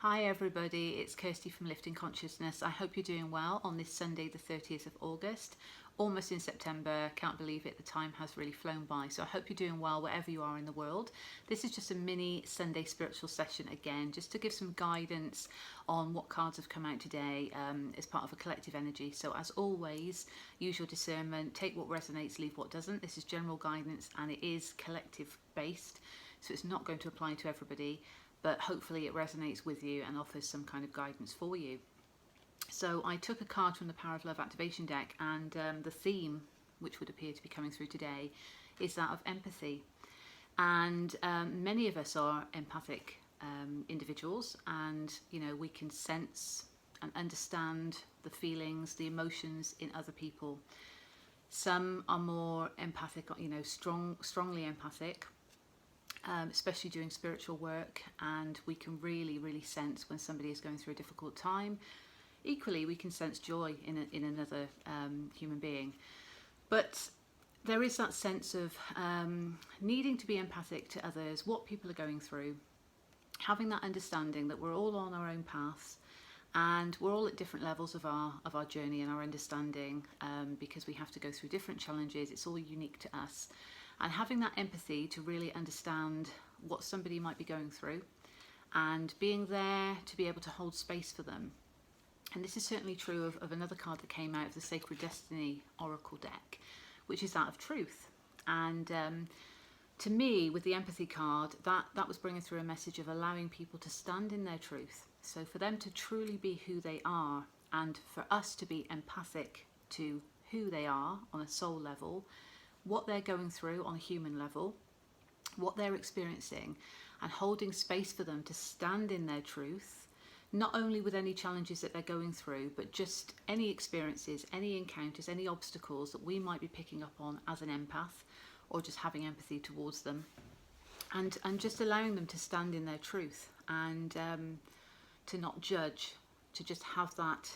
Hi everybody, it's Kirsty from Lifting Consciousness. I hope you're doing well on this Sunday the 30th of August, almost in September. Can't believe it, the time has really flown by. So I hope you're doing well wherever you are in the world. This is just a mini Sunday spiritual session again, just to give some guidance on what cards have come out today as part of a collective energy. So as always, use your discernment, take what resonates, leave what doesn't. This is general guidance and it is collective based, so it's not going to apply to everybody, but hopefully it resonates with you and offers some kind of guidance for you. So I took a card from the Power of Love activation deck, and the theme, which would appear to be coming through today, is that of empathy. And many of us are empathic individuals, and we can sense and understand the feelings, the emotions in other people. Some are more empathic, strongly empathic, especially doing spiritual work, and we can really sense when somebody is going through a difficult time. Equally, we can sense joy in another human being, but there is that sense of needing to be empathic to others, what people are going through, having that understanding that we're all on our own paths and we're all at different levels of our journey and our understanding, because we have to go through different challenges. It's all unique to us. And having that empathy to really understand what somebody might be going through and being there to be able to hold space for them. And this is certainly true of another card that came out of the Sacred Destiny Oracle deck, which is that of truth. And to me, with the empathy card, that was bringing through a message of allowing people to stand in their truth. So for them to truly be who they are, and for us to be empathic to who they are on a soul level, what they're going through on a human level, what they're experiencing, and holding space for them to stand in their truth, not only with any challenges that they're going through, but just any experiences, any encounters, any obstacles that we might be picking up on as an empath, or just having empathy towards them, and just allowing them to stand in their truth and to not judge, to just have that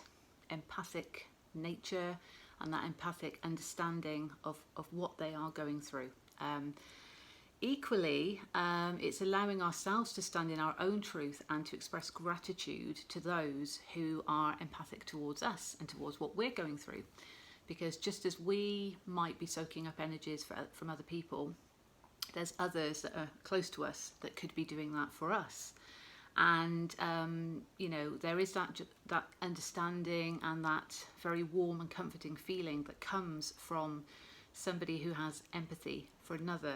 empathic nature and that empathic understanding of what they are going through. Equally, it's allowing ourselves to stand in our own truth and to express gratitude to those who are empathic towards us and towards what we're going through. Because just as we might be soaking up energies from other people, there's others that are close to us that could be doing that for us. And there is that understanding and that very warm and comforting feeling that comes from somebody who has empathy for another.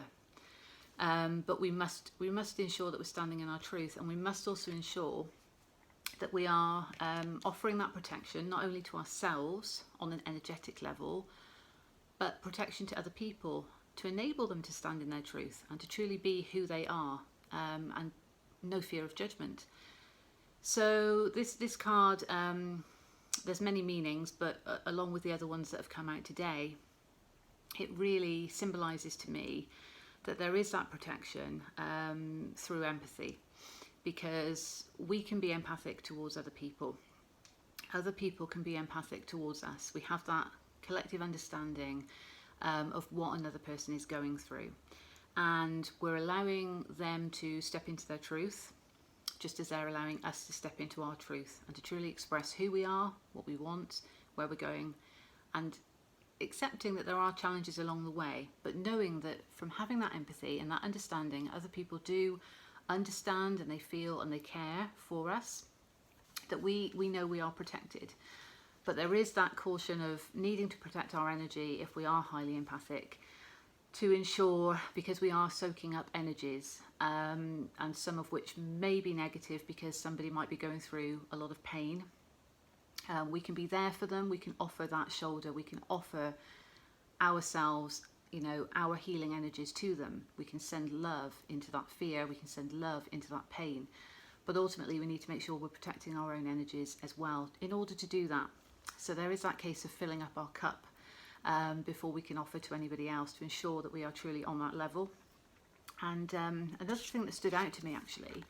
But we must ensure that we're standing in our truth, and we must also ensure that we are offering that protection not only to ourselves on an energetic level, but protection to other people, to enable them to stand in their truth and to truly be who they are, and no fear of judgment. So this card, there's many meanings, but along with the other ones that have come out today, it really symbolises to me that there is that protection through empathy, because we can be empathic towards other people. Other people can be empathic towards us. We have that collective understanding of what another person is going through. And we're allowing them to step into their truth, just as they're allowing us to step into our truth and to truly express who we are, what we want, where we're going, and accepting that there are challenges along the way, but knowing that from having that empathy and that understanding, other people do understand and they feel and they care for us, that we know we are protected. But there is that caution of needing to protect our energy if we are highly empathic, to ensure, because we are soaking up energies, and some of which may be negative because somebody might be going through a lot of pain. We can be there for them, we can offer that shoulder, we can offer ourselves, our healing energies to them. We can send love into that fear, we can send love into that pain. But ultimately we need to make sure we're protecting our own energies as well in order to do that. So there is that case of filling up our cup before we can offer to anybody else, to ensure that we are truly on that level. And another thing that stood out to me actually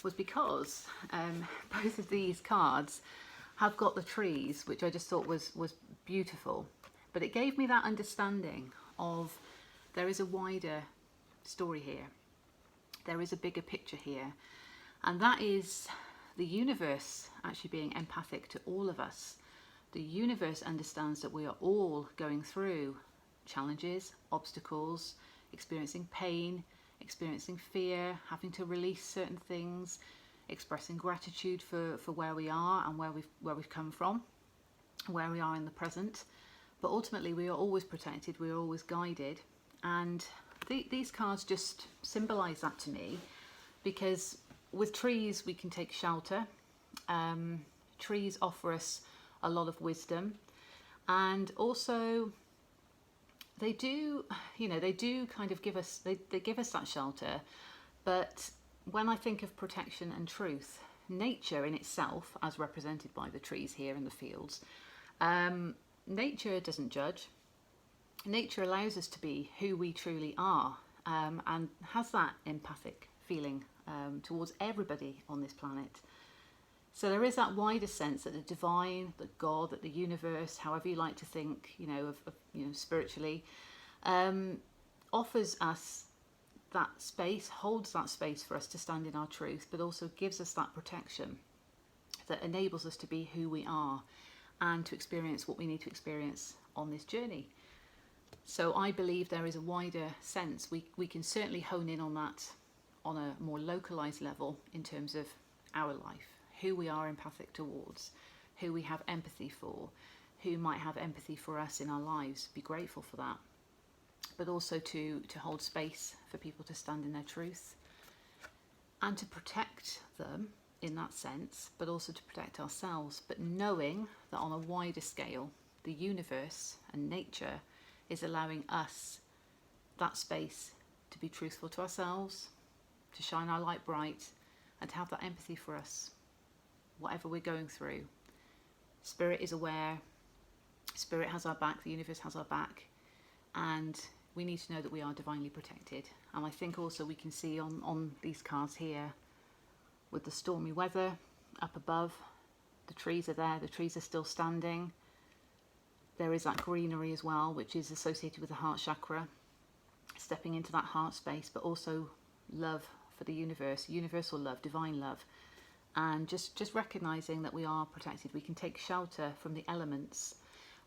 was because both of these cards have got the trees, which I just thought was beautiful, but it gave me that understanding of there is a wider story here, there is a bigger picture here, and that is the universe actually being empathic to all of us. The universe understands that we are all going through challenges, obstacles, experiencing pain, experiencing fear, having to release certain things, expressing gratitude for where we are and where we've come from, where we are in the present. But ultimately we are always protected, we are always guided. And these cards just symbolize that to me, because with trees we can take shelter. Trees offer us a lot of wisdom, and also they do kind of give us, they give us that shelter. But when I think of protection and truth, nature in itself, as represented by the trees here in the fields, nature doesn't judge. Nature allows us to be who we truly are, and has that empathic feeling towards everybody on this planet. So there is that wider sense that the divine, that God, that the universe, however you like to think, spiritually, offers us that space, holds that space for us to stand in our truth, but also gives us that protection that enables us to be who we are and to experience what we need to experience on this journey. So I believe there is a wider sense. We can certainly hone in on that on a more localized level in terms of our life, who we are empathic towards, who we have empathy for, who might have empathy for us in our lives. Be grateful for that. But also to hold space for people to stand in their truth and to protect them in that sense, but also to protect ourselves. But knowing that on a wider scale, the universe and nature is allowing us that space to be truthful to ourselves, to shine our light bright, and to have that empathy for us, whatever we're going through. Spirit is aware, Spirit has our back, the universe has our back, and we need to know that we are divinely protected. And I think also we can see on these cards here, with the stormy weather up above, the trees are there, the trees are still standing. There is that greenery as well, which is associated with the heart chakra, stepping into that heart space, but also love for the universe, universal love, divine love. And just recognizing that we are protected. We can take shelter from the elements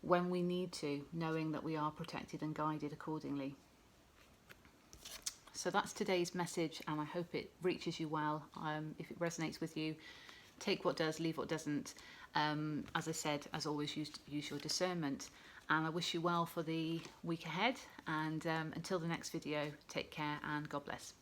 when we need to, knowing that we are protected and guided accordingly. So that's today's message, and I hope it reaches you well. If it resonates with you, take what does, leave what doesn't. As I said, as always, use your discernment. And I wish you well for the week ahead. And until the next video, take care and God bless.